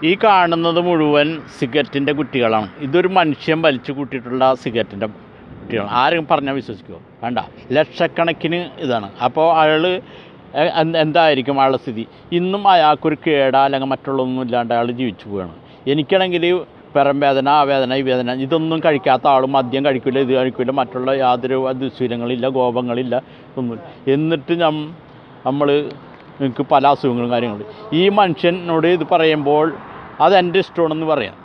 ഈ കാണുന്നത് മുഴുവൻ സിഗരറ്റിൻ്റെ കുറ്റികളാണ്. ഇതൊരു മനുഷ്യൻ വലിച്ചു കൂട്ടിയിട്ടുള്ള സിഗരറ്റിൻ്റെ കുറ്റികളാണ്. ആരും പറഞ്ഞാൽ വിശ്വസിക്കുമോ? വേണ്ട, ലക്ഷക്കണക്കിന് ഇതാണ്. അപ്പോൾ അയാൾ എന്തായിരിക്കും അയാളുടെ സ്ഥിതി? ഇന്നും അയാൾക്കൊരു കേടാ അല്ലെങ്കിൽ മറ്റുള്ളതൊന്നും ഇല്ലാണ്ട് അയാൾ ജീവിച്ചു പോവുകയാണ്. എനിക്കാണെങ്കിൽ പുറം വേദന, ആ വേദന, ഈ വേദന, ഇതൊന്നും കഴിക്കാത്ത ആൾ മദ്യം കഴിക്കില്ല, ഇത് കഴിക്കില്ല, മറ്റുള്ള യാതൊരു ദുശ്ശീലങ്ങളില്ല, കോപങ്ങളില്ല, ഒന്നുമില്ല. എന്നിട്ട് നമ്മൾ എനിക്ക് പല അസുഖങ്ങളും കാര്യങ്ങളും. ഈ മനുഷ്യനോട് ഇത് പറയുമ്പോൾ അതെൻ്റെ ഇഷ്ടമാണെന്ന് പറയാം.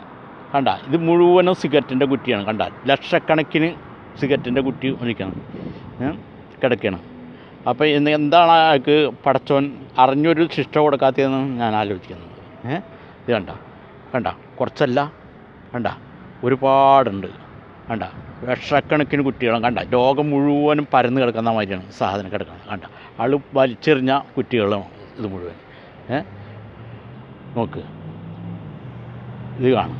കണ്ട, ഇത് മുഴുവനും സിഗരറ്റിൻ്റെ കുറ്റിയാണ്. കണ്ടാൽ ലക്ഷക്കണക്കിന് സിഗരറ്റിൻ്റെ കുറ്റി ഒഴിക്കണം കിടക്കണം. അപ്പോൾ എന്താണ് അയാൾക്ക് പടച്ചോൻ അറിഞ്ഞൊരു ശിക്ഷ കൊടുക്കാത്തതെന്ന് ഞാൻ ആലോചിക്കുന്നത്. ഇത് കണ്ട കുറച്ചല്ല, കണ്ട ഒരുപാടുണ്ട്. കണ്ട ലക്ഷക്കണക്കിന് കുറ്റികളും. കണ്ട ലോകം മുഴുവനും പരന്ന് കിടക്കുന്ന മാതിരിയാണ് സാധനം കിടക്കുന്നത്. കണ്ട ആൾ വലിച്ചെറിഞ്ഞ കുറ്റികളും ഇത് മുഴുവൻ. നോക്ക്, ഇത് കാണും.